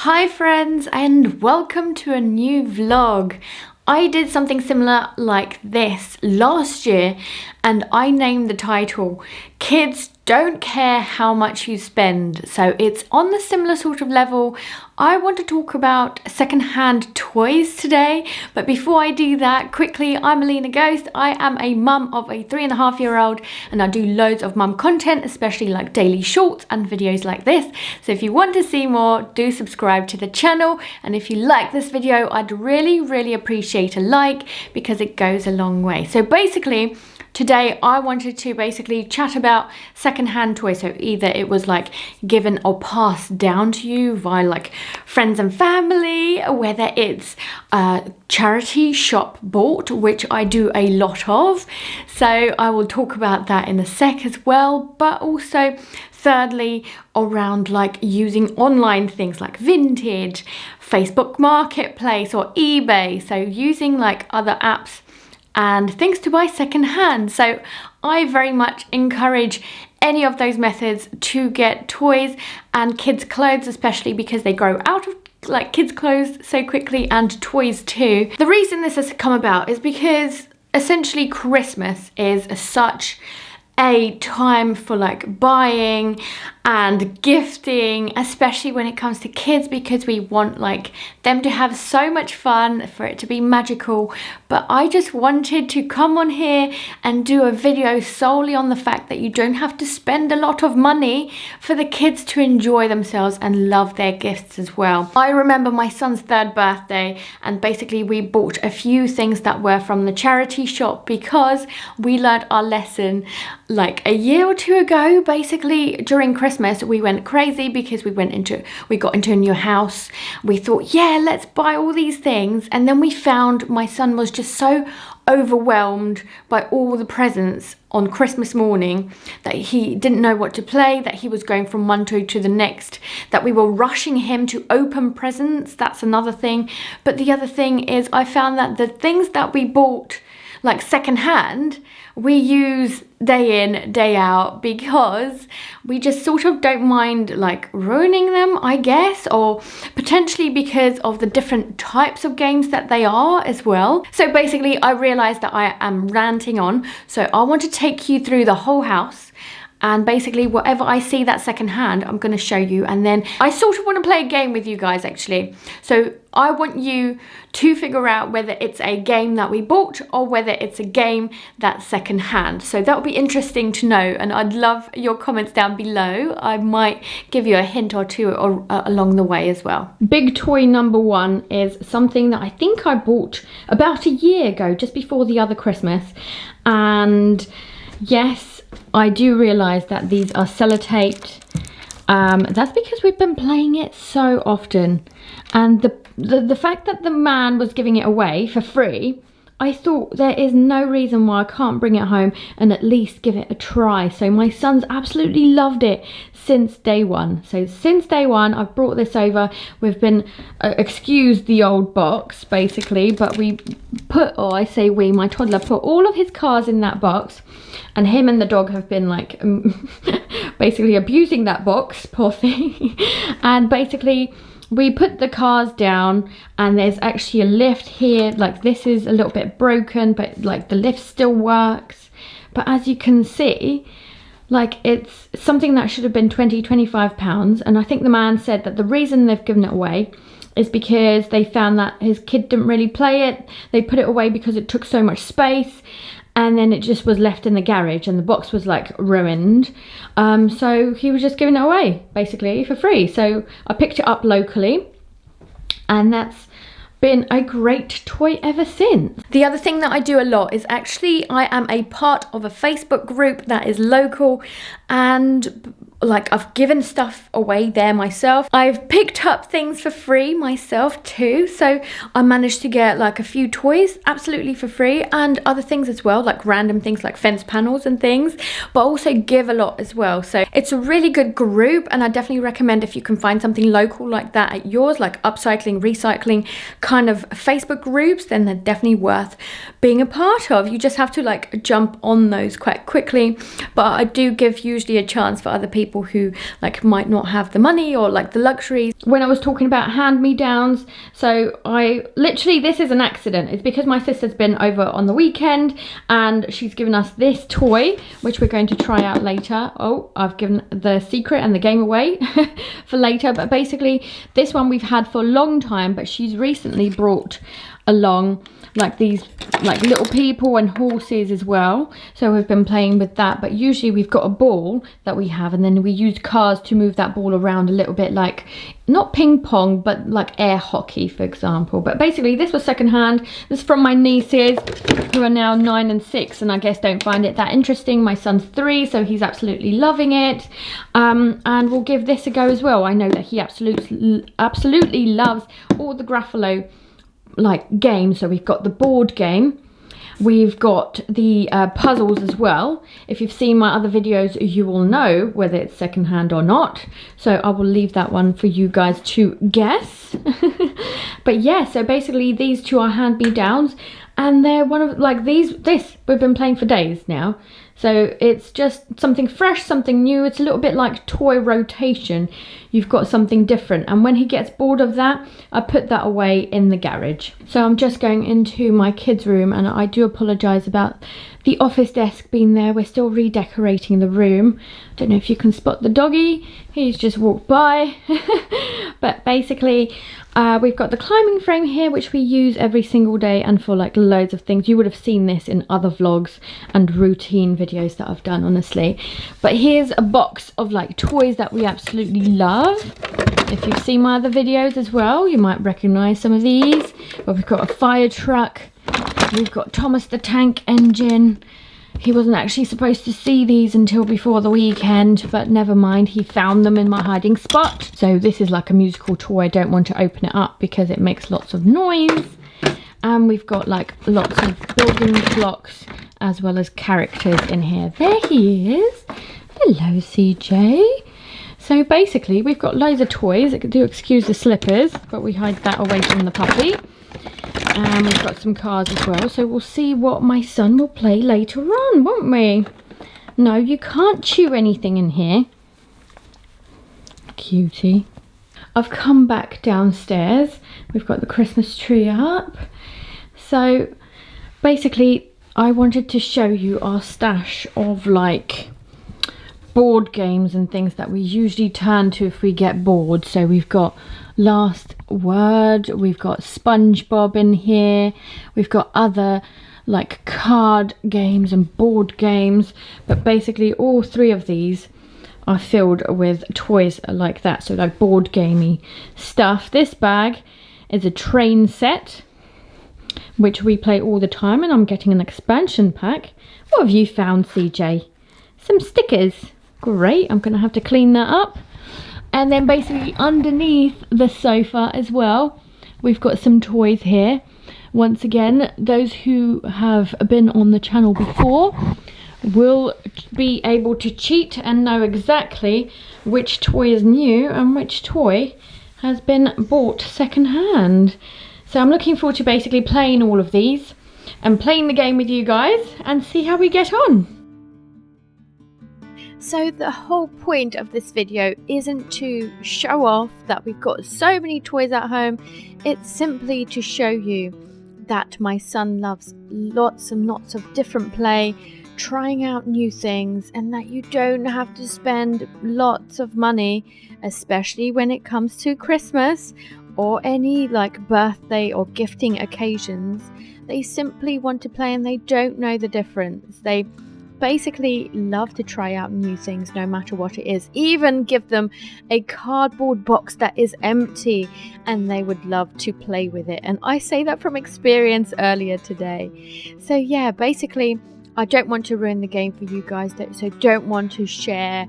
Hi friends, and welcome to a new vlog. I did something similar like this last year, and I named the title Kids Don't Care How Much You Spend. So it's on the similar sort of level. I want to talk about secondhand toys today, but before I do that, quickly, I'm Alina Ghost. I am a mum of a 3.5-year-old, and I do loads of mum content, especially like daily shorts and videos like this. So if you want to see more, do subscribe to the channel, and if you like this video, I'd really appreciate a like because it goes a long way. So basically, today I wanted to basically chat about secondhand toys. So either it was like given or passed down to you via like friends and family, whether it's charity shop bought, which I do a lot of. So I will talk about that in a sec as well. But also thirdly, around like using online things like Vinted, Facebook Marketplace or eBay. So using like other apps and things to buy secondhand. So I very much encourage any of those methods to get toys and kids' clothes, especially because they grow out of like kids' clothes so quickly, and toys too. The reason this has come about is because essentially Christmas is such a time for like buying and gifting, especially when it comes to kids, because we want like them to have so much fun, for it to be magical. But I just wanted to come on here and do a video solely on the fact that you don't have to spend a lot of money for the kids to enjoy themselves and love their gifts as well. I remember my son's 3rd birthday, and basically we bought a few things that were from the charity shop because we learned our lesson like a year or two ago. Basically during Christmas we went crazy because we got into a new house. We thought, yeah, let's buy all these things, and then we found my son was just so overwhelmed by all the presents on Christmas morning that he didn't know what to play, that he was going from one toy to the next, that we were rushing him to open presents. That's another thing. But the other thing is I found that the things that we bought like secondhand, we use day in, day out, because we just sort of don't mind like ruining them, I guess, or potentially because of the different types of games that they are as well. So basically I realized that I am ranting on, so I want to take you through the whole house. And basically whatever I see that's secondhand, I'm going to show you. And then I sort of want to play a game with you guys actually. So I want you to figure out whether it's a game that we bought or whether it's a game that's secondhand. So that'll be interesting to know, and I'd love your comments down below. I might give you a hint or two along the way as well. Big toy number 1 is something that I think I bought about a year ago, just before the other Christmas. And yes, I do realise that these are sellotaped. That's because we've been playing it so often. And the fact that the man was giving it away for free, I thought there is no reason why I can't bring it home and at least give it a try. So my son's absolutely loved it since day one. So since day one, I've brought this over. We've been, excuse the old box basically, but we put, or I say we, my toddler put all of his cars in that box, and him and the dog have been like basically abusing that box, poor thing. And basically we put the cars down, and there's actually a lift here. Like this is a little bit broken, but like the lift still works. But as you can see, like it's something that should have been 20-25 pounds. And I think the man said that the reason they've given it away is because they found that his kid didn't really play it. They put it away because it took so much space, and then it just was left in the garage and the box was like ruined. So he was just giving it away basically for free. So I picked it up locally, and that's been a great toy ever since. The other thing that I do a lot is actually I am a part of a Facebook group that is local, and like I've given stuff away there myself. I've picked up things for free myself too. So I managed to get like a few toys absolutely for free, and other things as well, like random things like fence panels and things, but also give a lot as well. So it's a really good group, and I definitely recommend if you can find something local like that at yours, like upcycling, recycling kind of Facebook groups, then they're definitely worth being a part of. You just have to like jump on those quite quickly, but I do give usually a chance for other people people who like might not have the money or like the luxuries. When I was talking about hand-me-downs, so I literally, this is an accident. It's because my sister's been over on the weekend and she's given us this toy, which we're going to try out later. Oh, I've given the secret and the game away for later, but basically this one we've had for a long time, but she's recently brought along like these like little people and horses as well, so we've been playing with that. But usually we've got a ball that we have, and then we use cars to move that ball around a little bit, like not ping pong but like air hockey, for example. But basically this was secondhand. This is from my nieces, who are now 9 and 6, and I guess don't find it that interesting. My son's 3, so he's absolutely loving it, and we'll give this a go as well. I know that he absolutely loves all the Gruffalo like games. So we've got the board game, we've got the puzzles as well. If you've seen my other videos, you will know whether it's secondhand or not, so I will leave that one for you guys to guess. But yeah, so basically these two are hand-me-downs, and they're one of like this we've been playing for days now. So it's just something fresh, something new. It's a little bit like toy rotation. You've got something different. And when he gets bored of that, I put that away in the garage. So I'm just going into my kids' room, and I do apologise about the office desk being there. We're still redecorating the room. Don't know if you can spot the doggy. He's just walked by. But basically, we've got the climbing frame here, which we use every single day and for like loads of things. You would have seen this in other vlogs and routine videos that I've done, honestly. But here's a box of like toys that we absolutely love. If you've seen my other videos as well, you might recognise some of these. But we've got a fire truck. We've got Thomas the Tank Engine. He wasn't actually supposed to see these until before the weekend, but never mind, he found them in my hiding spot. So this is like a musical toy. I don't want to open it up because it makes lots of noise. And we've got like lots of building blocks as well as characters in here. There he is. Hello, CJ. So basically we've got loads of toys. Do excuse the slippers, but we hide that away from the puppy. And we've got some cars as well, so we'll see what my son will play later on, won't we? No, you can't chew anything in here. Cutie. I've come back downstairs. We've got the Christmas tree up. So basically I wanted to show you our stash of like board games and things that we usually turn to if we get bored. So we've got Last Word, we've got SpongeBob in here, we've got other like card games and board games, but basically all 3 of these are filled with toys like that, so like board gamey stuff. This bag is a train set, which we play all the time, and I'm getting an expansion pack. What have you found, CJ? Some stickers. Great, I'm gonna have to clean that up. And then basically underneath the sofa as well, we've got some toys here. Once again, those who have been on the channel before will be able to cheat and know exactly which toy is new and which toy has been bought secondhand. So I'm looking forward to basically playing all of these and playing the game with you guys and see how we get on. So the whole point of this video isn't to show off that we've got so many toys at home. It's simply to show you that my son loves lots and lots of different play, trying out new things, and that you don't have to spend lots of money, especially when it comes to Christmas or any like birthday or gifting occasions. They simply want to play and they don't know the difference. They basically love to try out new things no matter what it is. Even give them a cardboard box that is empty and they would love to play with it. And I say that from experience earlier today. So yeah, basically I don't want to ruin the game for you guys, so don't want to share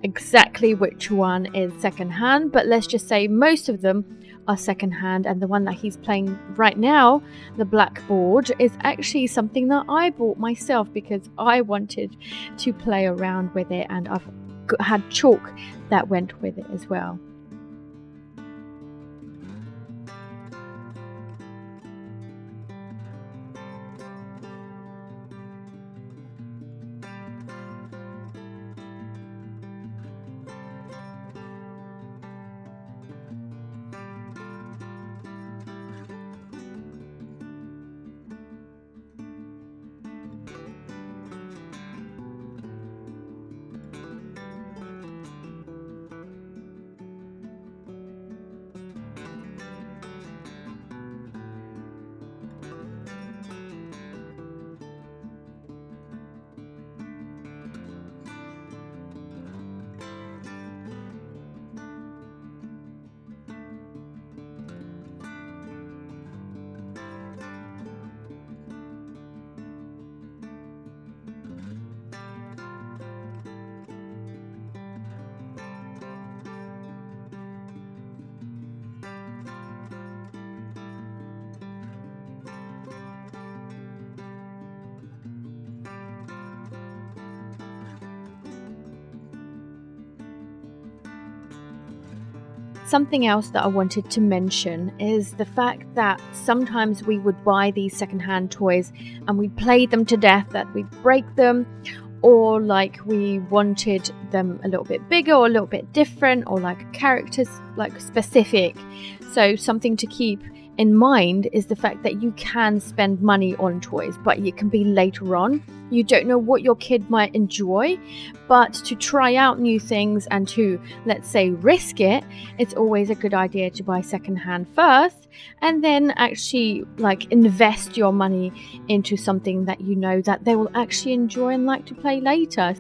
exactly which one is secondhand, but let's just say most of them are secondhand, and the one that he's playing right now, the blackboard, is actually something that I bought myself because I wanted to play around with it, and I've had chalk that went with it as well. Something else that I wanted to mention is the fact that sometimes we would buy these secondhand toys and we'd play them to death, that we'd break them, or like we wanted them a little bit bigger or a little bit different, or like characters like specific. So something to keep in mind is the fact that you can spend money on toys, but it can be later on. You don't know what your kid might enjoy, but to try out new things and to, let's say, risk it, it's always a good idea to buy secondhand first and then actually like invest your money into something that you know that they will actually enjoy and like to play later.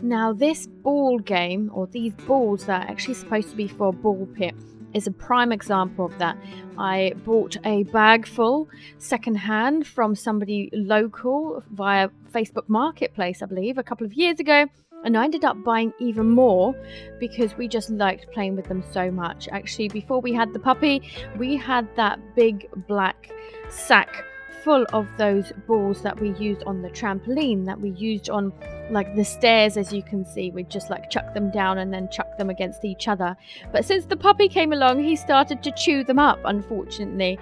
Now, this ball game, or these balls that are actually supposed to be for a ball pit, is a prime example of that. I bought a bag full secondhand from somebody local via Facebook Marketplace, I believe, a couple of years ago, and I ended up buying even more because we just liked playing with them so much. Actually, before we had the puppy, we had that big black sack full of those balls that we used on the trampoline, that we used on like the stairs. As you can see, we just like chuck them down and then chuck them against each other. But since the puppy came along, he started to chew them up, unfortunately.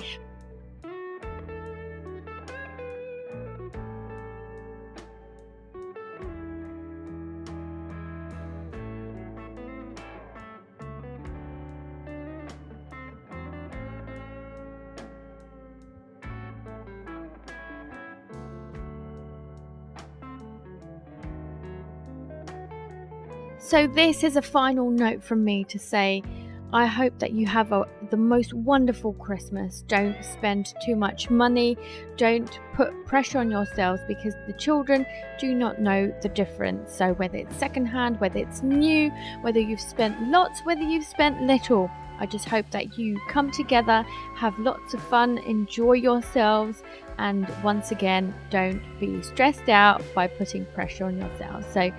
So this is a final note from me to say, I hope that you have the most wonderful Christmas. Don't spend too much money. Don't put pressure on yourselves, because the children do not know the difference. So whether it's secondhand, whether it's new, whether you've spent lots, whether you've spent little, I just hope that you come together, have lots of fun, enjoy yourselves, and once again, don't be stressed out by putting pressure on yourselves. So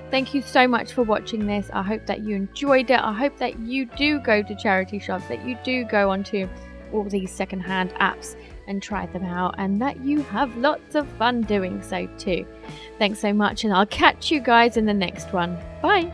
thank you so much for watching this. I hope that you enjoyed it. I hope that you do go to charity shops, that you do go onto all these secondhand apps and try them out, and that you have lots of fun doing so too. Thanks so much, and I'll catch you guys in the next one. Bye.